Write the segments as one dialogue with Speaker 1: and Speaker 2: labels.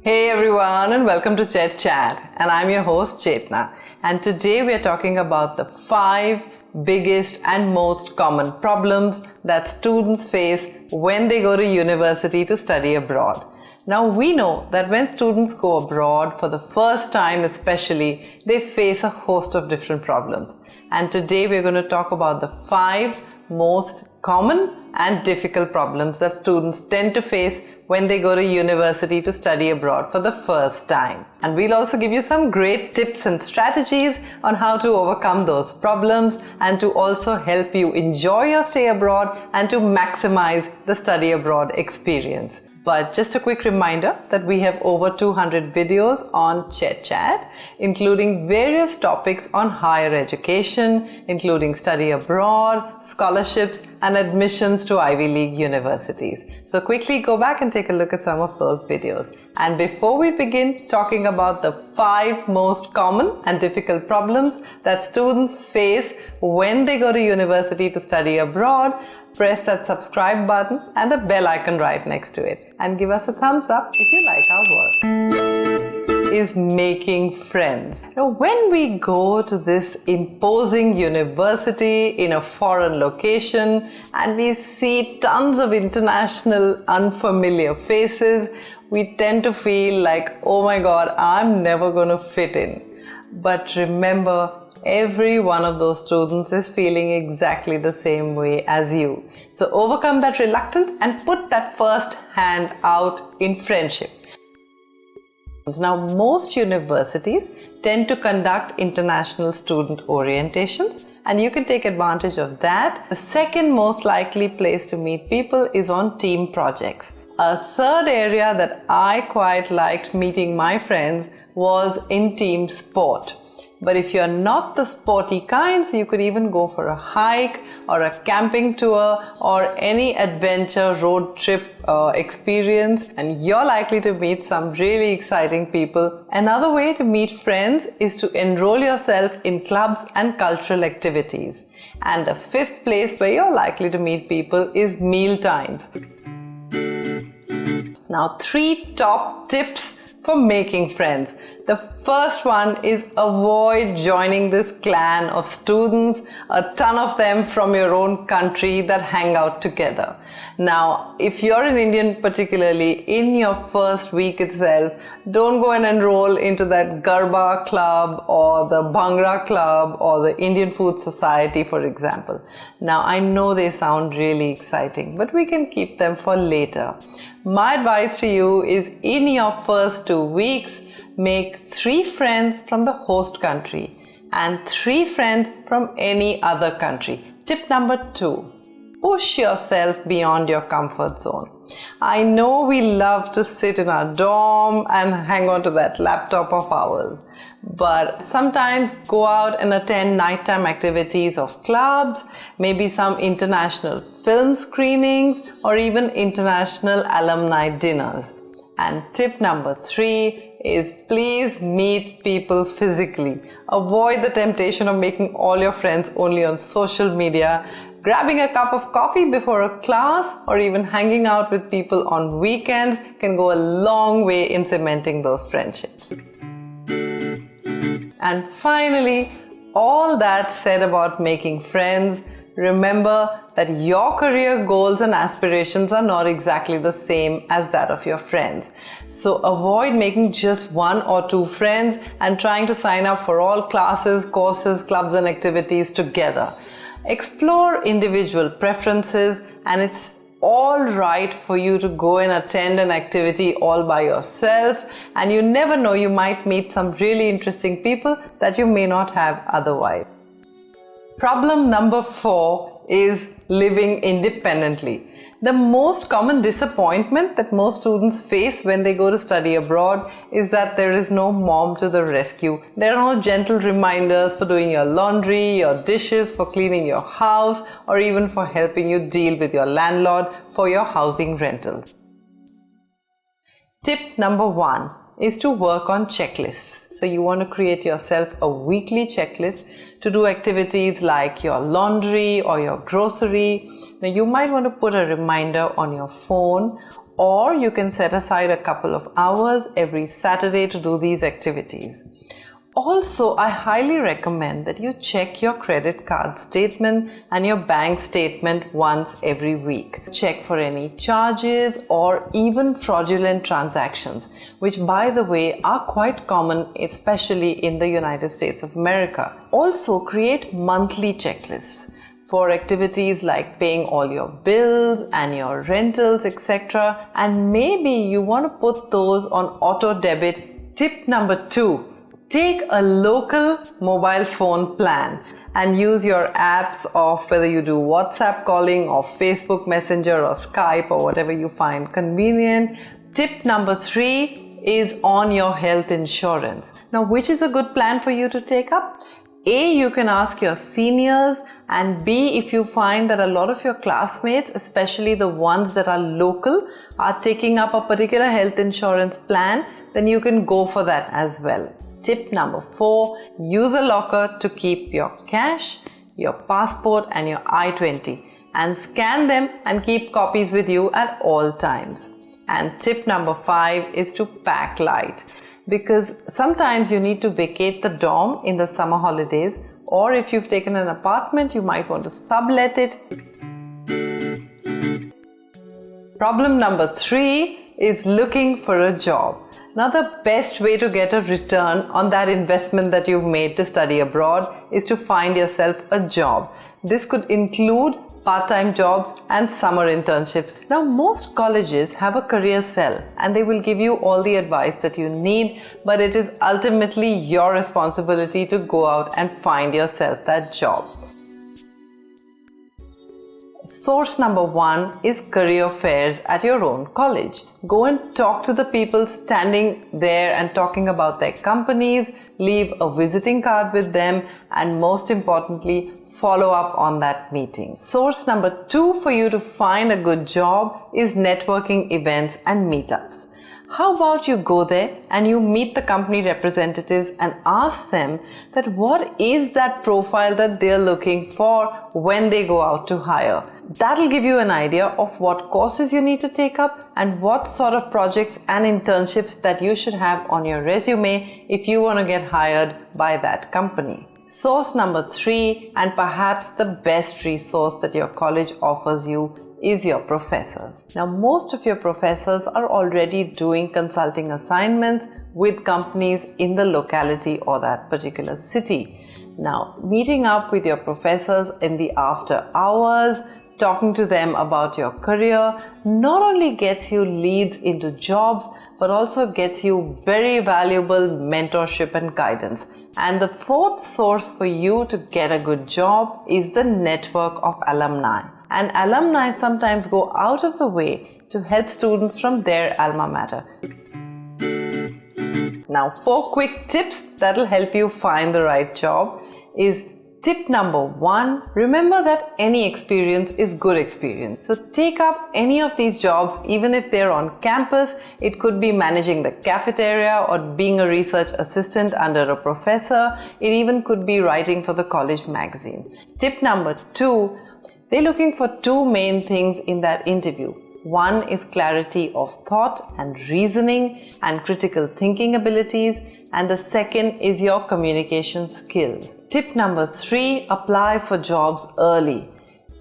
Speaker 1: Hey everyone, and welcome to Chet Chat, and I'm your host Chetna, and today we are talking about the 5 biggest and most common problems that students face when they go to university to study abroad. Now we know that when students go abroad for the first time especially, they face a host of different problems, and today we're going to talk about the 5 most common and difficult problems that students tend to face when they go to university to study abroad for the first time. And we'll also give you some great tips and strategies on how to overcome those problems and to also help you enjoy your stay abroad and to maximize the study abroad experience. But just a quick reminder that we have over 200 videos on Chet Chat, including various topics on higher education, including study abroad, scholarships, and admissions to Ivy League universities. So quickly go back and take a look at some of those videos. And before we begin talking about the 5 most common and difficult problems that students face when they go to university to study abroad, press that subscribe button and the bell icon right next to it, and give us a thumbs up if you like our work. Is making friends. Now, when we go to this imposing university in a foreign location and we see tons of international unfamiliar faces, we tend to feel like, oh my god, I'm never going to fit in. But remember, every one of those students is feeling exactly the same way as you. So overcome that reluctance and put that first hand out in friendship. Now, most universities tend to conduct international student orientations, and you can take advantage of that. The second most likely place to meet people is on team projects. A third area that I quite liked meeting my friends was in team sport. But if you're not the sporty kinds, you could even go for a hike or a camping tour or any adventure road trip experience, and you're likely to meet some really exciting people. Another way to meet friends is to enroll yourself in clubs and cultural activities. And the 5th place where you're likely to meet people is meal times. Now, 3 top tips for making friends. The first one is avoid joining this clan of students, a ton of them from your own country that hang out together. Now, if you're an Indian particularly, in your first week itself, don't go and enroll into that Garba club or the Bhangra club or the Indian Food Society, for example. Now, I know they sound really exciting, but we can keep them for later. My advice to you is, in your first 2 weeks, make 3 friends from the host country and 3 friends from any other country. Tip number 2, push yourself beyond your comfort zone. I know we love to sit in our dorm and hang on to that laptop of ours, but sometimes go out and attend nighttime activities of clubs, maybe some international film screenings or even international alumni dinners. And tip number 3 is, please meet people physically. Avoid the temptation of making all your friends only on social media. Grabbing a cup of coffee before a class or even hanging out with people on weekends can go a long way in cementing those friendships. And finally, all that said about making friends, remember that your career goals and aspirations are not exactly the same as that of your friends. So avoid making just 1 or 2 friends and trying to sign up for all classes, courses, clubs and activities together. Explore individual preferences, and it's all right for you to go and attend an activity all by yourself, and you never know, you might meet some really interesting people that you may not have otherwise. Problem number 4 is living independently. The most common disappointment that most students face when they go to study abroad is that there is no mom to the rescue. There are no gentle reminders for doing your laundry, your dishes, for cleaning your house, or even for helping you deal with your landlord for your housing rental. Tip number 1 is to work on checklists. So you want to create yourself a weekly checklist to do activities like your laundry or your grocery. Now you might want to put a reminder on your phone, or you can set aside a couple of hours every Saturday to do these activities. Also, I highly recommend that you check your credit card statement and your bank statement once every week. Check for any charges or even fraudulent transactions, which by the way are quite common, especially in the United States of America. Also, create monthly checklists for activities like paying all your bills and your rentals, etc. And maybe you want to put those on auto debit. Tip number 2. Take a local mobile phone plan and use your apps of whether you do WhatsApp calling or Facebook Messenger or Skype or whatever you find convenient. Tip number 3 is on your health insurance. Now, which is a good plan for you to take up? A, you can ask your seniors, and B, if you find that a lot of your classmates, especially the ones that are local, are taking up a particular health insurance plan, then you can go for that as well. Tip number 4, use a locker to keep your cash, your passport and your I-20 and scan them and keep copies with you at all times. And tip number 5 is to pack light, because sometimes you need to vacate the dorm in the summer holidays, or if you've taken an apartment, you might want to sublet it. Problem number 3 is looking for a job. Now, the best way to get a return on that investment that you've made to study abroad is to find yourself a job. This could include part-time jobs and summer internships. Now, most colleges have a career cell and they will give you all the advice that you need, but it is ultimately your responsibility to go out and find yourself that job. Source number 1 is career fairs at your own college. Go and talk to the people standing there and talking about their companies, leave a visiting card with them, and most importantly, follow up on that meeting. Source number 2 for you to find a good job is networking events and meetups. How about you go there and you meet the company representatives and ask them that what is that profile that they're looking for when they go out to hire. That'll give you an idea of what courses you need to take up and what sort of projects and internships that you should have on your resume if you want to get hired by that company. Source number 3, and perhaps the best resource that your college offers you, is your professors. Now, most of your professors are already doing consulting assignments with companies in the locality or that particular city. Now, meeting up with your professors in the after hours, talking to them about your career, not only gets you leads into jobs, but also gets you very valuable mentorship and guidance. And the 4th source for you to get a good job is the network of alumni. And alumni sometimes go out of the way to help students from their alma mater. Now, 4 quick tips that'll help you find the right job is tip number 1, remember that any experience is good experience. So take up any of these jobs, even if they're on campus. It could be managing the cafeteria or being a research assistant under a professor. It even could be writing for the college magazine. Tip number 2, they're looking for 2 main things in that interview. One is clarity of thought and reasoning and critical thinking abilities, and the second is your communication skills. Tip number 3, apply for jobs early.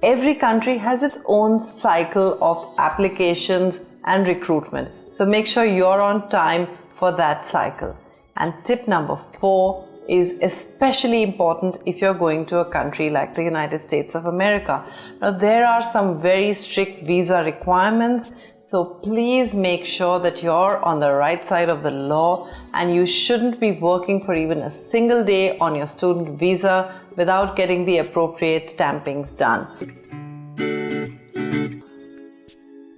Speaker 1: Every country has its own cycle of applications and recruitment, so make sure you're on time for that cycle. And tip number 4 is especially important if you're going to a country like the United States of America. Now, there are some very strict visa requirements, so please make sure that you're on the right side of the law, and you shouldn't be working for even a single day on your student visa without getting the appropriate stampings done.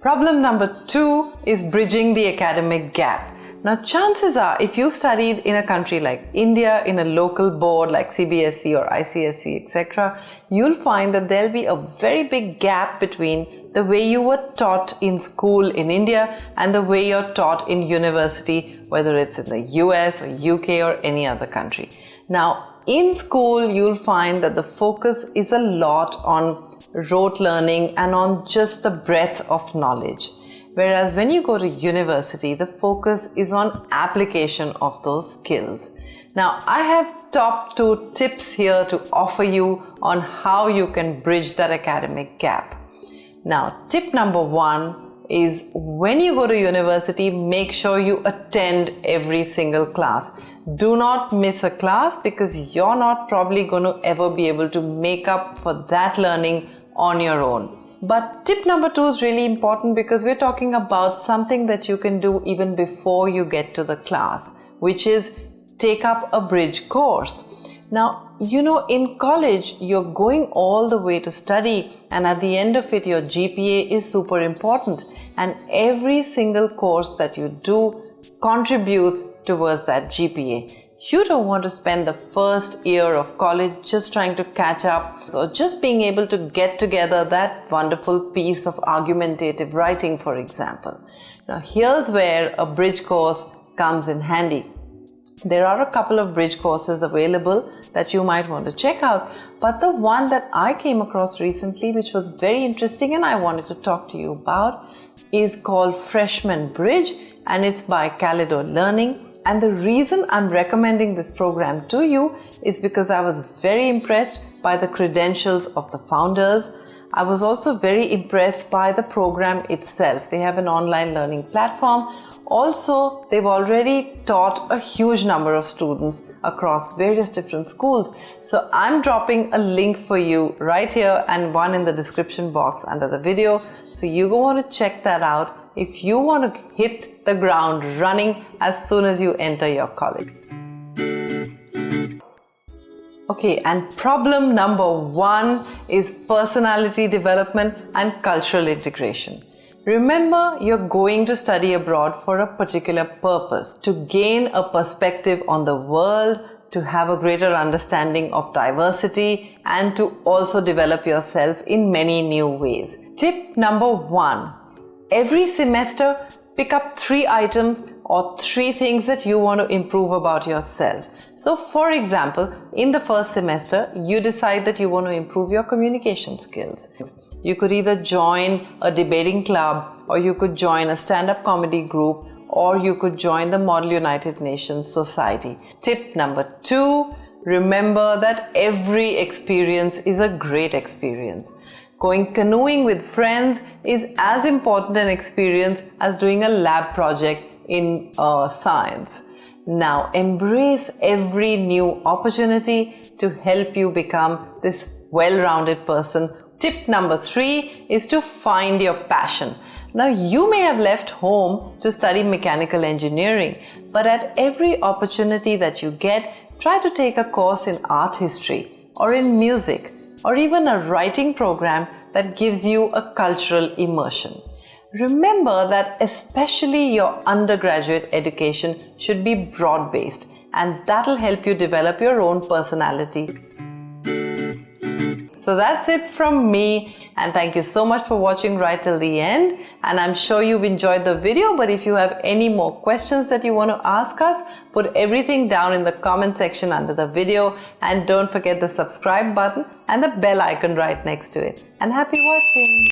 Speaker 1: Problem number 2 is bridging the academic gap. Now, chances are, if you studied in a country like India, in a local board like CBSE or ICSE, etc., you'll find that there'll be a very big gap between the way you were taught in school in India and the way you're taught in university, whether it's in the US or UK or any other country. Now, in school, you'll find that the focus is a lot on rote learning and on just the breadth of knowledge. Whereas when you go to university, the focus is on application of those skills. Now, I have top 2 tips here to offer you on how you can bridge that academic gap. Now, tip number 1 is when you go to university, make sure you attend every single class. Do not miss a class because you're not probably going to ever be able to make up for that learning on your own. But tip number 2 is really important because we're talking about something that you can do even before you get to the class, which is take up a bridge course. Now, in college, you're going all the way to study, and at the end of it, your GPA is super important. And every single course that you do contributes towards that GPA. You don't want to spend the first year of college just trying to catch up or just being able to get together that wonderful piece of argumentative writing, for example. Now, here's where a bridge course comes in handy. There are a couple of bridge courses available that you might want to check out, but the one that I came across recently, which was very interesting and I wanted to talk to you about, is called Freshman Bridge, and it's by Calido Learning. And the reason I'm recommending this program to you is because I was very impressed by the credentials of the founders. I was also very impressed by the program itself. They have an online learning platform. Also, they've already taught a huge number of students across various different schools. So I'm dropping a link for you right here and one in the description box under the video. So you go want to check that out if you want to hit the ground running as soon as you enter your college. Okay, and problem number 1 is personality development and cultural integration. Remember, you're going to study abroad for a particular purpose, to gain a perspective on the world, to have a greater understanding of diversity, and to also develop yourself in many new ways. Tip number 1. Every semester, pick up 3 items or 3 things that you want to improve about yourself. So, for example, in the first semester, you decide that you want to improve your communication skills. You could either join a debating club, or you could join a stand-up comedy group, or you could join the Model United Nations Society. Tip number 2, remember that every experience is a great experience. Going canoeing with friends is as important an experience as doing a lab project in science. Now, embrace every new opportunity to help you become this well-rounded person. Tip number 3 is to find your passion. Now, you may have left home to study mechanical engineering, but at every opportunity that you get, try to take a course in art history or in music or even a writing program that gives you a cultural immersion. Remember that especially your undergraduate education should be broad-based, and that'll help you develop your own personality. So that's it from me, and thank you so much for watching right till the end, and I'm sure you've enjoyed the video. But if you have any more questions that you want to ask us, put everything down in the comment section under the video, and don't forget the subscribe button and the bell icon right next to it. And happy watching!